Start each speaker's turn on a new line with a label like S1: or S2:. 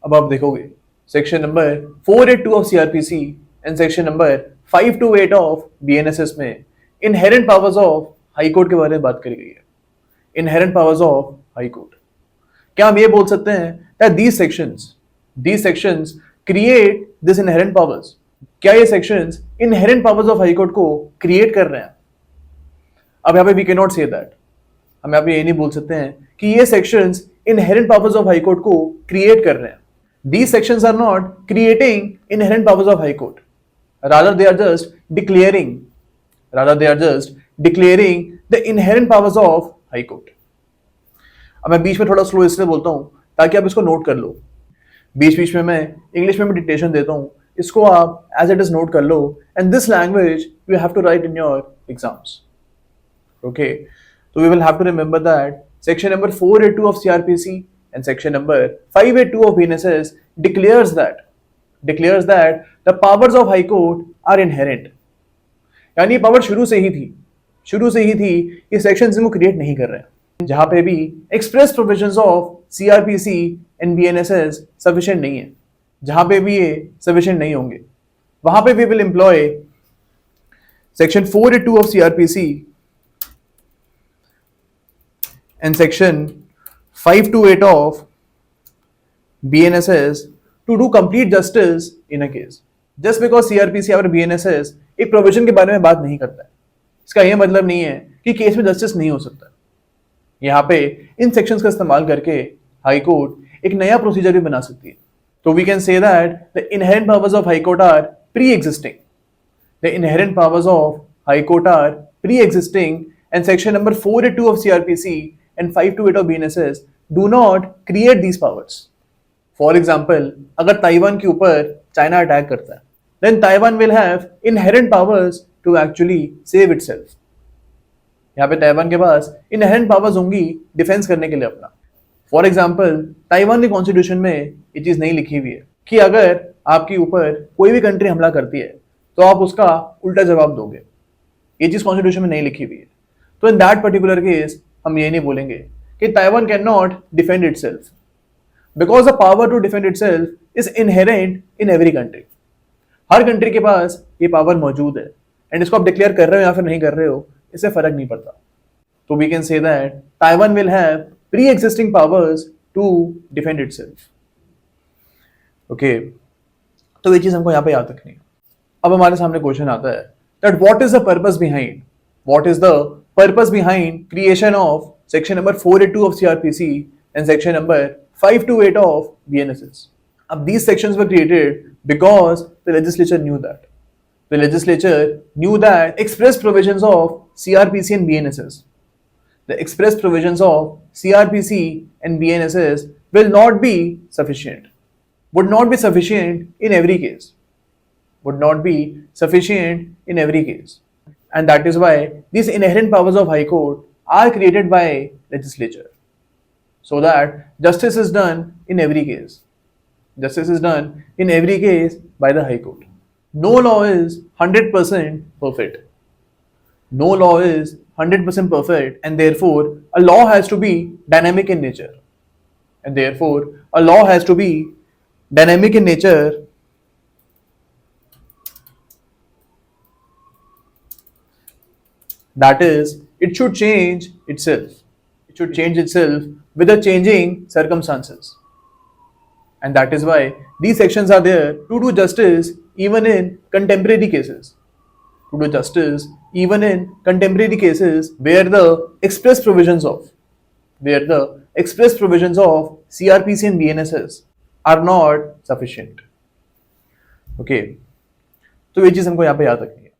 S1: अब आप देखोगे section number 482 of CrPC and section number 528 of BNSS में inherent powers of high court के बारे में बात करी गई है। Inherent powers of high court, क्या हम ये बोल सकते हैं that these sections create this inherent powers? क्या ये sections inherent powers of high court को क्रिएट कर रहे हैं? अब यहाँ पे we can not say that, हम यहाँ पे ये नहीं बोल सकते हैं कि ये sections inherent powers of high court को क्रिएट कर रहे हैं। These sections are not creating inherent powers of High Court. Rather, they are just declaring the inherent powers of High Court. अब मैं बीच में थोड़ा स्लो इसलिए बोलता हूँ ताकि आप इसको नोट कर लो। बीच बीच में मैं इंग्लिश में भी डिक्टेशन देता हूँ, इसको आप एज इट इज नोट कर लो and this language you have to write in your exams. Okay, तो we will have to remember that section number 482 of CRPC and section number 582 of BNSS declares that the powers of High Court are inherent. यानी power शुरू से ही थी, ये sections इनको create नहीं कर रहे हैं। जहां पे भी express provisions of CRPC and BNSS sufficient नहीं है, जहां पे भी ये सफिशिएंट नहीं होंगे, वहां पे वी विल एम्प्लॉय सेक्शन 482 ऑफ CRPC and section 528 of BNSS to do complete justice in a case. Just because CRPC और BNSS एक प्रोविजन के बारे में बात नहीं करता है, इसका यह मतलब नहीं है कि केस में जस्टिस नहीं हो सकता। यहाँ पे इन सेक्शंस का इस्तेमाल करके हाई कोर्ट एक नया प्रोसीजर भी बना सकती है। तो we can say that the inherent powers of high court are pre existing. The inherent powers of high court are pre existing and section number 482 ऑफ CRPC and 528 of BNSS do not create these powers. For example, अगर Taiwan के ऊपर China attack करता है, then Taiwan will have inherent powers to actually save itself. यहाँ पे Taiwan के पास inherent powers होंगी डिफेंस करने के लिए अपना। For example, ताइवान के कॉन्स्टिट्यूशन में ये चीज नहीं लिखी हुई है कि अगर आपके ऊपर कोई भी कंट्री हमला करती है तो आप उसका उल्टा जवाब दोगे। ये चीज कॉन्स्टिट्यूशन में नहीं लिखी हुई है। तो इन दैट पर्टिकुलर केस हम ये नहीं बोलेंगे कि Taiwan can not defend itself, because the power to defend itself is inherent in every country. हर कंट्री के पास ये पावर मौजूद है एंड इसको आप डिक्लेयर कर रहे हो या फिर नहीं कर रहे हो, इससे फर्क नहीं पड़ता। तो we can say that Taiwan will have pre existing powers to defend itself. Okay, तो ये चीज हमको यहाँ पे याद रखनी है। अब हमारे सामने क्वेश्चन आता है that what is the purpose behind creation of section number 482 of CRPC and section number 528 of BNSS. अब these sections were created because the legislature knew that express provisions of CRPC and BNSS, the express provisions of CRPC and BNSS will not be sufficient, would not be sufficient in every case. And that is why these inherent powers of High Court are created by legislature, so that justice is done in every case. Justice is done in every case by the High Court. No law is 100% perfect. No law is 100% perfect, and therefore a law has to be dynamic in nature. That is, it should change itself. With the changing circumstances. And that is why these sections are there to do justice even in contemporary cases. Where the express provisions of CRPC and BNSS are not sufficient. Okay, तो ये चीज हमको यहाँ पे याद रखनी है।